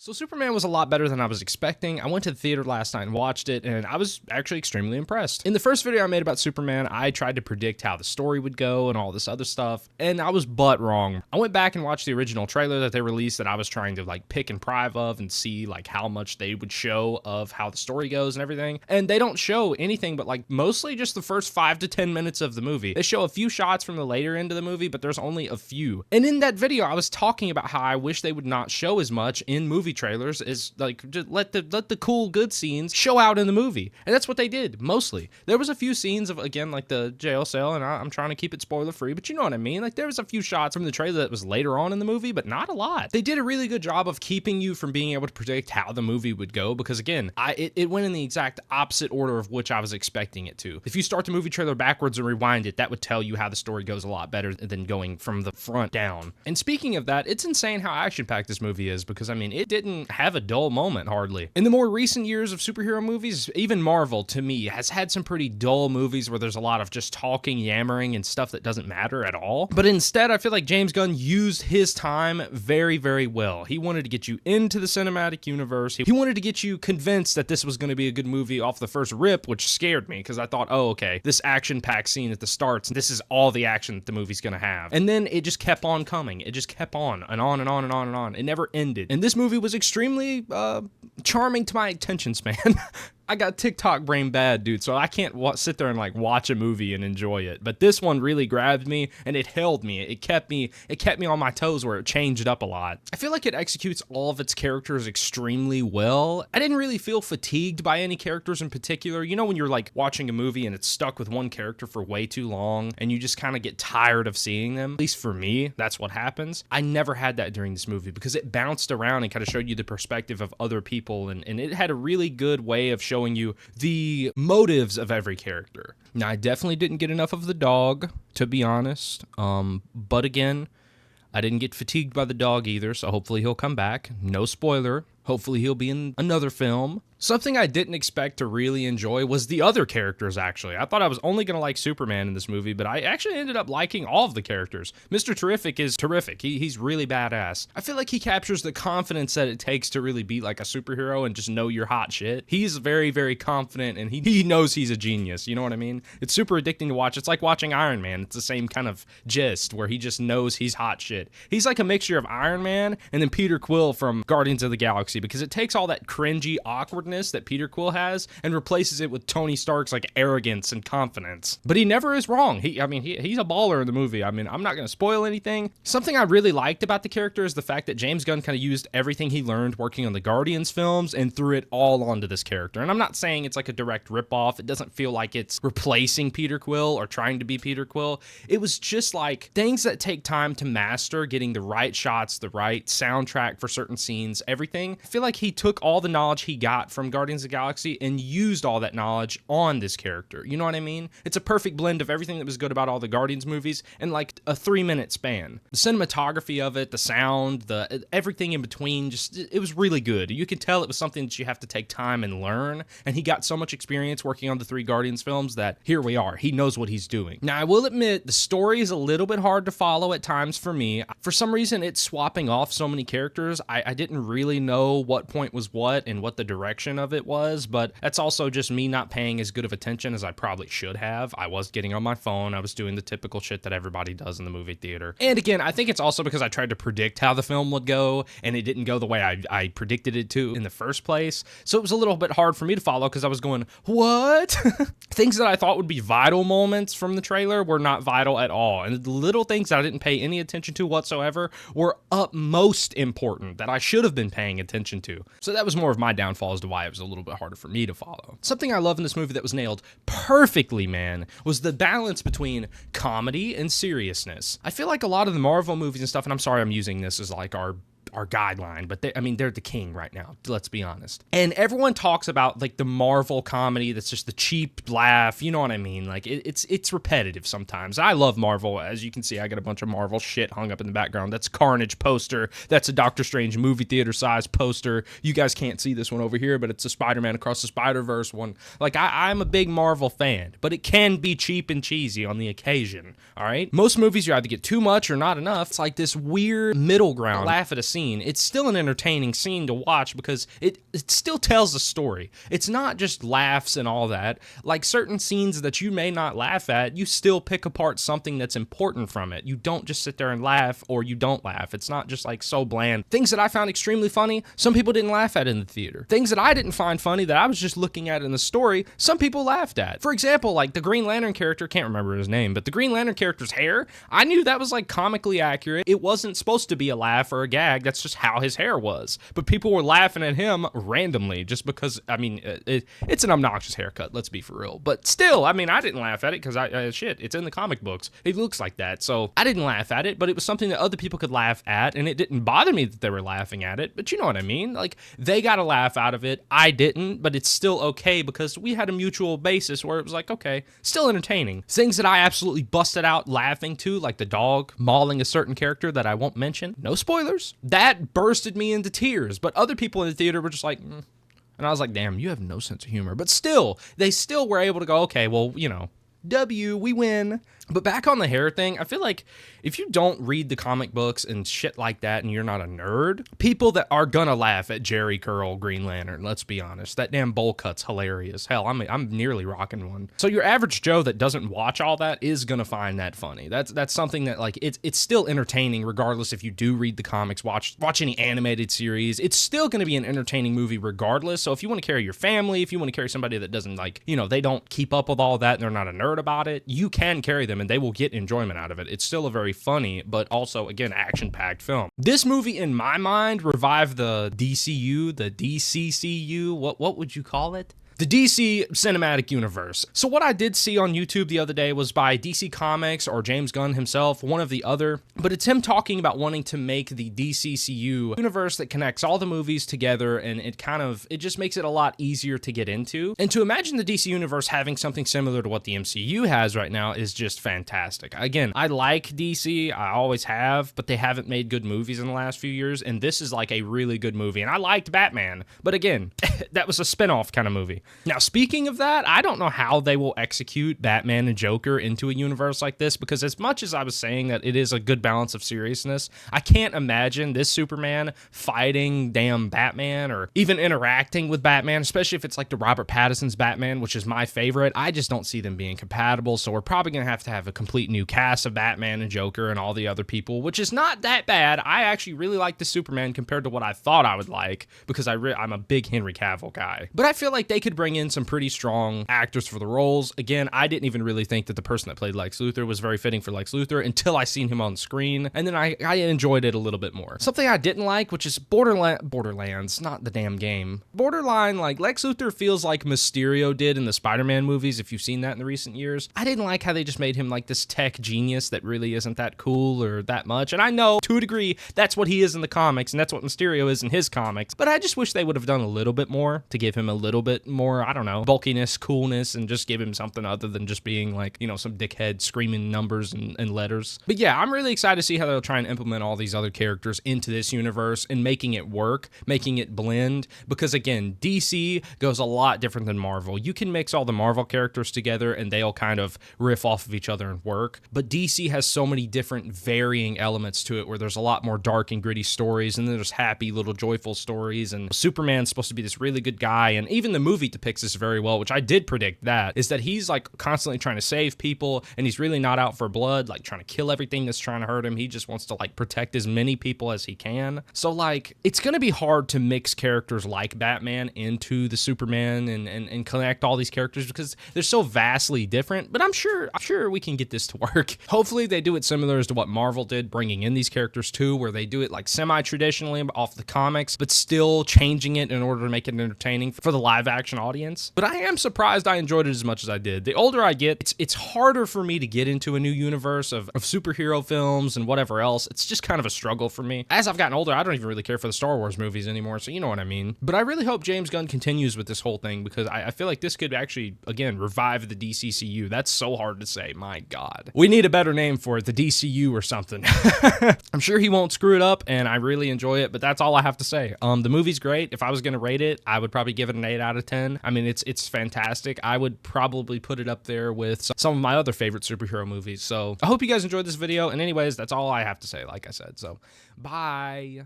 So Superman was a lot better than I was expecting. I went to the theater last night and watched it, and I was actually extremely impressed. In the first video I made about Superman, I tried to predict how the story would go and all this other stuff, and I was butt wrong. I went back and watched the original trailer that they released that I was trying to like pick and prive of and see like how much they would show of how the story goes and everything, and they don't show anything but like mostly just the first 5 to 10 minutes of the movie. They show a few shots from the later end of the movie, but there's only a few. And in that video, I was talking about how I wish they would not show as much in movie trailers, is like just let the cool good scenes show out in the movie, and that's what they did mostly. There was a few scenes of, again, like the jail cell, and I'm trying to keep it spoiler free, but you know what I mean. Like there was a few shots from the trailer that was later on in the movie, but not a lot. They did a really good job of keeping you from being able to predict how the movie would go, because again, it went in the exact opposite order of which I was expecting it to. If you start the movie trailer backwards and rewind it, that would tell you how the story goes a lot better than going from the front down. And speaking of that, it's insane how action-packed this movie is, because I mean, it didn't have a dull moment hardly. In the more recent years of superhero movies, even Marvel, to me, has had some pretty dull movies where there's a lot of just talking, yammering, and stuff that doesn't matter at all. But instead, I feel like James Gunn used his time very, very well. He wanted to get you into the cinematic universe. He wanted to get you convinced that this was going to be a good movie off the first rip, which scared me, because I thought, oh, okay, this action-packed scene at the start, this is all the action that the movie's going to have. And then it just kept on coming. It just kept on and on and on and on and on. It never ended. And this movie was extremely charming to my attention span. I got TikTok brain bad, dude, so I can't sit there and like watch a movie and enjoy it. But this one really grabbed me, and it held me. It kept me on my toes, where it changed up a lot. I feel like it executes all of its characters extremely well. I didn't really feel fatigued by any characters in particular. You know when you're like watching a movie and it's stuck with one character for way too long and you just kind of get tired of seeing them? At least for me, that's what happens. I never had that during this movie, because it bounced around and kind of showed you the perspective of other people, and it had a really good way of showing you the motives of every character. Now, I definitely didn't get enough of the dog, to be honest. But again, I didn't get fatigued by the dog either, so hopefully he'll come back. No spoiler. Hopefully he'll be in another film. Something I didn't expect to really enjoy was the other characters, actually. I thought I was only going to like Superman in this movie, but I actually ended up liking all of the characters. Mr. Terrific is terrific. He's really badass. I feel like he captures the confidence that it takes to really be like a superhero and just know you're hot shit. He's very, very confident, and he knows he's a genius. You know what I mean? It's super addicting to watch. It's like watching Iron Man. It's the same kind of gist, where he just knows he's hot shit. He's like a mixture of Iron Man and then Peter Quill from Guardians of the Galaxy, because it takes all that cringy awkwardness that Peter Quill has and replaces it with Tony Stark's like arrogance and confidence. But he never is wrong. He's a baller in the movie. I mean, I'm not going to spoil anything. Something I really liked about the character is the fact that James Gunn kind of used everything he learned working on the Guardians films and threw it all onto this character. And I'm not saying it's like a direct ripoff. It doesn't feel like it's replacing Peter Quill or trying to be Peter Quill. It was just like things that take time to master, getting the right shots, the right soundtrack for certain scenes, everything. I feel like he took all the knowledge he got from Guardians of the Galaxy and used all that knowledge on this character. You know what I mean? It's a perfect blend of everything that was good about all the Guardians movies in like a 3-minute span. The cinematography of it, the sound, everything in between, just, it was really good. You could tell it was something that you have to take time and learn, and he got so much experience working on the 3 Guardians films that here we are. He knows what he's doing. Now, I will admit, the story is a little bit hard to follow at times for me. For some reason, it's swapping off so many characters. I didn't really know what point was what and what the direction of it was, but that's also just me not paying as good of attention as I probably should have. I was getting on my phone. I was doing the typical shit that everybody does in the movie theater. And again, I think it's also because I tried to predict how the film would go, and it didn't go the way I predicted it to in the first place. So it was a little bit hard for me to follow, because I was going, what? Things that I thought would be vital moments from the trailer were not vital at all. And the little things that I didn't pay any attention to whatsoever were utmost important that I should have been paying attention to. So that was more of my downfall as to why it was a little bit harder for me to follow. Something I love in this movie that was nailed perfectly, man, was the balance between comedy and seriousness. I feel like a lot of the Marvel movies and stuff, and I'm sorry I'm using this as like our guideline, but they're the king right now, let's be honest. And everyone talks about like the Marvel comedy that's just the cheap laugh, you know what I mean? Like it's repetitive sometimes. I love Marvel. As you can see, I got a bunch of Marvel shit hung up in the background. That's Carnage poster. That's a Doctor Strange movie theater size poster. You guys can't see this one over here, but it's a Spider-Man Across the Spider-Verse one. Like I'm a big Marvel fan, but it can be cheap and cheesy on the occasion, all right? Most movies, you either get too much or not enough. It's like this weird middle ground. Laugh at a scene scene, it's still an entertaining scene to watch because it still tells a story. It's not just laughs and all that. Like certain scenes that you may not laugh at, you still pick apart something that's important from it. You don't just sit there and laugh, or you don't laugh. It's not just like so bland. Things that I found extremely funny, some people didn't laugh at in the theater. Things that I didn't find funny that I was just looking at in the story, some people laughed at. For example, like the Green Lantern character, can't remember his name, but the Green Lantern character's hair, I knew that was like comically accurate. It wasn't supposed to be a laugh or a gag. That's just how his hair was. But people were laughing at him randomly just because, I mean, it's an obnoxious haircut, let's be for real. But still, I mean, I didn't laugh at it because shit, it's in the comic books. It looks like that. So I didn't laugh at it, but it was something that other people could laugh at, and it didn't bother me that they were laughing at it. But you know what I mean? Like, they got a laugh out of it. I didn't, but it's still okay because we had a mutual basis where it was like, okay, still entertaining. Things that I absolutely busted out laughing to, like the dog mauling a certain character that I won't mention. No spoilers. That bursted me into tears, but other people in the theater were just like, And I was like, damn, you have no sense of humor. But still, they still were able to go, okay, well, you know, W, we win. But back on the hair thing, I feel like if you don't read the comic books and shit like that and you're not a nerd, people that are gonna laugh at Jerry Curl Green Lantern, let's be honest. That damn bowl cut's hilarious. Hell, I'm nearly rocking one. So your average Joe that doesn't watch all that is gonna find that funny. That's something that, like, it's still entertaining regardless if you do read the comics, watch any animated series. It's still gonna be an entertaining movie regardless. So if you want to carry your family, if you want to carry somebody that doesn't, like, you know, they don't keep up with all that and they're not a nerd about it, you can carry them and they will get enjoyment out of it. It's still a very funny, but also, again, action-packed film. This movie, in my mind, revived the DCU, the DCCU, what would you call it? The DC Cinematic Universe. So what I did see on YouTube the other day was by DC Comics or James Gunn himself, one of the other, but it's him talking about wanting to make the DCCU universe that connects all the movies together, and it just makes it a lot easier to get into. And to imagine the DC universe having something similar to what the MCU has right now is just fantastic. Again, I like DC, I always have, but they haven't made good movies in the last few years, and this is like a really good movie. And I liked Batman, but again, that was a spin-off kind of movie. Now, speaking of that, I don't know how they will execute Batman and Joker into a universe like this, because as much as I was saying that it is a good balance of seriousness, I can't imagine this Superman fighting damn Batman or even interacting with Batman, especially if it's like the Robert Pattinson's Batman, which is my favorite. I just don't see them being compatible, so we're probably going to have a complete new cast of Batman and Joker and all the other people, which is not that bad. I actually really like the Superman compared to what I thought I would like, because I'm a big Henry Cavill guy. But I feel like they could bring in some pretty strong actors for the roles. Again, I didn't even really think that the person that played Lex Luthor was very fitting for Lex Luthor until I seen him on screen, and then I enjoyed it a little bit more. Something I didn't like, which is Borderlands, not the damn game. Borderline, like Lex Luthor feels like Mysterio did in the Spider-Man movies, if you've seen that in the recent years. I didn't like how they just made him like this tech genius that really isn't that cool or that much, and I know, to a degree, that's what he is in the comics, and that's what Mysterio is in his comics, but I just wish they would have done a little bit more to give him a little bit more, I don't know, bulkiness, coolness, and just give him something other than just being like, you know, some dickhead screaming numbers and letters. But yeah, I'm really excited to see how they'll try and implement all these other characters into this universe and making it work, making it blend, because again, DC goes a lot different than Marvel. You can mix all the Marvel characters together and they'll kind of riff off of each other and work, but DC has so many different varying elements to it where there's a lot more dark and gritty stories, and then there's happy little joyful stories, and Superman's supposed to be this really good guy, and even the movie depicts this very well, which I did predict that, is that he's like constantly trying to save people, and he's really not out for blood, like trying to kill everything that's trying to hurt him. He just wants to like protect as many people as he can. So like, it's gonna be hard to mix characters like Batman into the Superman and connect all these characters because they're so vastly different, but I'm sure we can get this to work. Hopefully they do it similar as to what Marvel did, bringing in these characters too, where they do it like semi-traditionally off the comics, but still changing it in order to make it entertaining for the live action audience. But I am surprised I enjoyed it as much as I did. The older I get, it's harder for me to get into a new universe of superhero films and whatever else. It's just kind of a struggle for me. As I've gotten older, I don't even really care for the Star Wars movies anymore, so you know what I mean. But I really hope James Gunn continues with this whole thing, because I feel like this could actually, again, revive the DCCU. That's so hard to say, my God. We need a better name for it, the DCU or something. I'm sure he won't screw it up, and I really enjoy it, but that's all I have to say. The movie's great. If I was going to rate it, I would probably give it an 8 out of 10. I mean, it's fantastic. I would probably put it up there with some of my other favorite superhero movies. So I hope you guys enjoyed this video. And anyways, that's all I have to say, like I said. So bye.